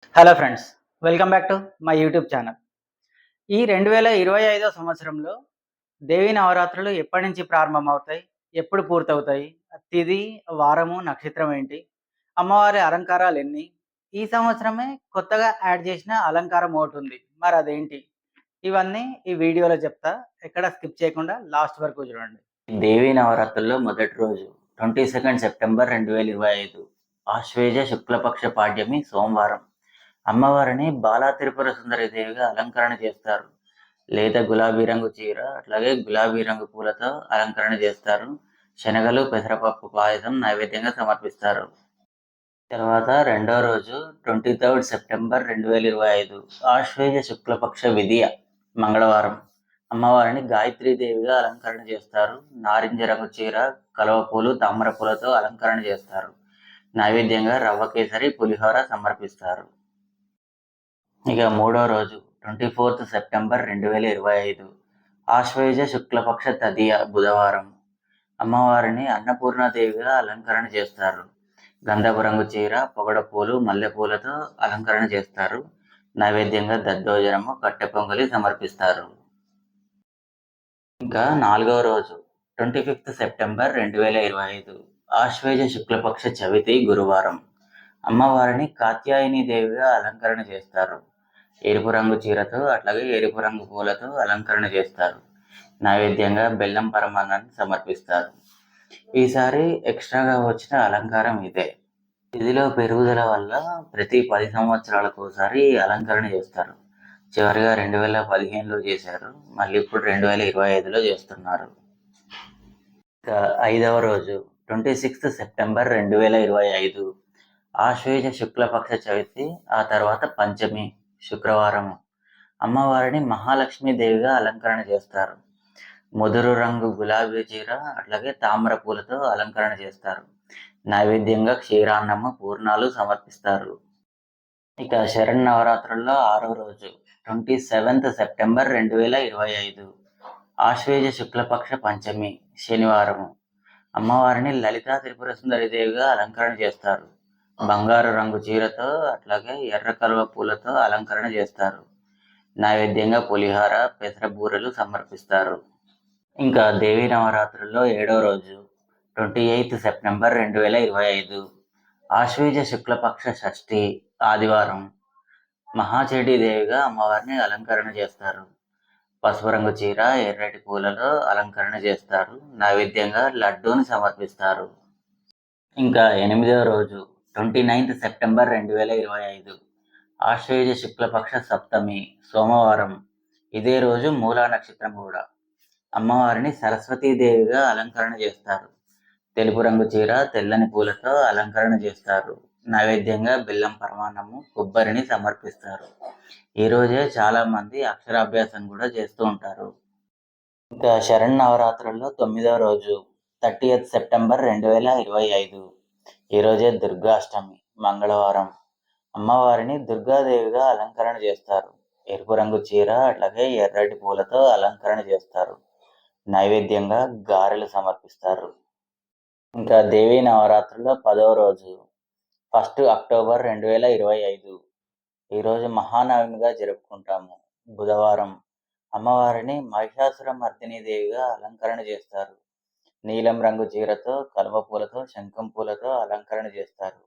Hello friends, welcome back to my YouTube channel. ఈ 2025 సంవత్సరంలో దేవీ నవరాత్రులు ఎప్పటి నుంచి ప్రారంభమవుతాయి? ఎప్పుడు పూర్తవుతాయి? తిథి, వారము, నక్షత్రం ఏంటి? అమ్మవారి అలంకారాలు ఎన్ని? ఈ సంవత్సరమే కొత్తగా యాడ్ చేసిన అలంకారం ఒకటుంది. మరి అదేంటి? ఇవన్నీ ఈ వీడియోలో చెప్తా. ఎక్కడ స్కిప్ చేయకుండా లాస్ట్ వరకు చూడండి. దేవీ నవరాత్రుల్లో మొదటి రోజు 22 సెప్టెంబర్ 2025 ఆశ్వేజ శుక్లపక్ష పాడ్యమి సోమవారం. అమ్మవారిని బాలా త్రిపుర సుందరి దేవిగా అలంకరణ చేస్తారు. లేత గులాబీ రంగు చీర, అట్లాగే గులాబీ రంగు పూలతో అలంకరణ చేస్తారు. శనగలు, పెసరపప్పు పాయసం నైవేద్యంగా సమర్పిస్తారు. తర్వాత రెండో రోజు 23 సెప్టెంబర్ 2025 ఆశ్వేజ శుక్లపక్ష విధియ మంగళవారం. అమ్మవారిని గాయత్రీదేవిగా అలంకరణ చేస్తారు. నారింజ రంగు చీర, కలువ పూలు, తామర పూలతో అలంకరణ చేస్తారు. నైవేద్యంగా రవ్వ కేసరి, పులిహోర సమర్పిస్తారు. ఇక మూడో రోజు 24 సెప్టెంబర్ 2025 ఆశ్వేజ శుక్లపక్ష తదియ బుధవారం. అమ్మవారిని అన్నపూర్ణాదేవిగా అలంకరణ చేస్తారు. గంధపు రంగు చీర, పొగడ పూలు, మల్లెపూలతో అలంకరణ చేస్తారు. నైవేద్యంగా దద్దోజనము, కట్టె పొంగలి సమర్పిస్తారు. ఇంకా నాలుగవ రోజు 25 సెప్టెంబర్ 2025 ఆశ్వేజ శుక్లపక్ష చవితి గురువారం. అమ్మవారిని కాత్యాయని దేవిగా అలంకరణ చేస్తారు. ఎరుపు రంగు చీరతో, అట్లాగే ఎరుపు రంగు పూలతో అలంకరణ చేస్తారు. నైవేద్యంగా బెల్లం పరమాన్నాన్ని సమర్పిస్తారు. ఈసారి ఎక్స్ట్రాగా వచ్చిన అలంకారం ఇదే. తిథిలో పెరుగుదల వల్ల ప్రతి 10 సంవత్సరాలకు ఒకసారి అలంకరణ చేస్తారు. చివరిగా 2015లో చేశారు. మళ్ళీ ఇప్పుడు 2025లో చేస్తున్నారు. ఇక ఐదవ రోజు 26 సెప్టెంబర్ 2025 ఆశ్వేజ శుక్లపక్ష చవితి, ఆ తర్వాత పంచమి శుక్రవారం. అమ్మవారిని మహాలక్ష్మీ దేవిగా అలంకరణ చేస్తారు. ముదురు రంగు గులాబీ చీర, అట్లాగే తామర పూలతో అలంకరణ చేస్తారు. నైవేద్యంగా క్షీరాన్నము, పూర్ణాలు సమర్పిస్తారు. ఇక శరన్నవరాత్రుల్లో ఆరో రోజు 27 సెప్టెంబర్ 2025 ఆశ్వేజ శుక్లపక్ష పంచమి శనివారము. అమ్మవారిని లలితా త్రిపుర సుందరి దేవిగా అలంకరణ చేస్తారు. బంగారు రంగు చీరతో, అట్లాగే ఎర్ర కలువ పూలతో అలంకరణ చేస్తారు. నైవేద్యంగా పులిహార, పెసర బూరెలు సమర్పిస్తారు. ఇంకా దేవీ నవరాత్రుల్లో ఏడో రోజు 28 సెప్టెంబర్ 2025 ఆశ్వేజ శుక్లపక్ష షష్ఠి ఆదివారం. మహాచేటి దేవిగా అమ్మవారిని అలంకరణ చేస్తారు. పసుపు రంగు చీర, ఎర్రటి పూలలో అలంకరణ చేస్తారు. నైవేద్యంగా లడ్డూని సమర్పిస్తారు. ఇంకా ఎనిమిదవ రోజు 29 సెప్టెంబర్ 2025 ఆశ్వేజ శుక్లపక్ష సప్తమి సోమవారం. ఇదే రోజు మూలా నక్షత్రం కూడా. అమ్మవారిని సరస్వతీదేవిగా అలంకరణ చేస్తారు. తెలుపు రంగు చీర, తెల్లని పూలతో అలంకరణ చేస్తారు. నైవేద్యంగా బెల్లం పరమాన్నము, కొబ్బరిని సమర్పిస్తారు. ఈ రోజే చాలా మంది అక్షరాభ్యాసం కూడా చేస్తూ ఉంటారు. ఇంకా శరన్నవరాత్రుల్లో 9వ రోజు 30 సెప్టెంబర్ 2025 ఈరోజే దుర్గాష్టమి మంగళవారం. అమ్మవారిని దుర్గాదేవిగా అలంకరణ చేస్తారు. ఎరుపు రంగు చీర, అట్లాగే ఎర్రటి పూలతో అలంకరణ చేస్తారు. నైవేద్యంగా గారెలు సమర్పిస్తారు. ఇంకా దేవీ నవరాత్రుల్లో 10వ రోజు 1 అక్టోబర్ 2025 ఈరోజు మహానవమిగా జరుపుకుంటాము. బుధవారం. అమ్మవారిని మహిషాసుర మర్దిని దేవిగా అలంకరణ చేస్తారు. నీలం రంగు చీరతో, కలువ పూలతో, శంఖం పూలతో అలంకరణ చేస్తారు.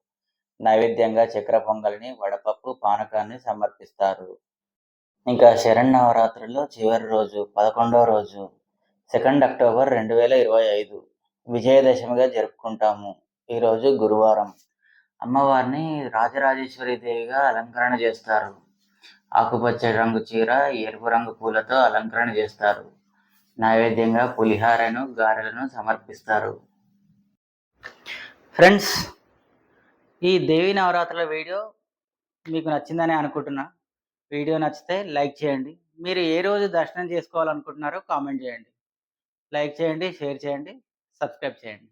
నైవేద్యంగా చక్ర పొంగలిని, వడపప్పు, పానకాన్ని సమర్పిస్తారు. ఇంకా శరన్నవరాత్రుల్లో చివరి రోజు 11వ రోజు 2 అక్టోబర్ 2025 విజయదశమిగా జరుపుకుంటాము. ఈరోజు గురువారం. అమ్మవారిని రాజరాజేశ్వరి దేవిగా అలంకరణ చేస్తారు. ఆకుపచ్చ రంగు చీర, ఎరుపు రంగు పూలతో అలంకరణ చేస్తారు. నైవేద్యంగా పులిహారను, గారెలను సమర్పిస్తారు. ఫ్రెండ్స్, ఈ దేవీ నవరాత్రుల వీడియో మీకు నచ్చిందని అనుకుంటున్నా. వీడియో నచ్చితే లైక్ చేయండి. మీరు ఏ రోజు దర్శనం చేసుకోవాలనుకుంటున్నారో కామెంట్ చేయండి. లైక్ చేయండి, షేర్ చేయండి, సబ్స్క్రైబ్ చేయండి.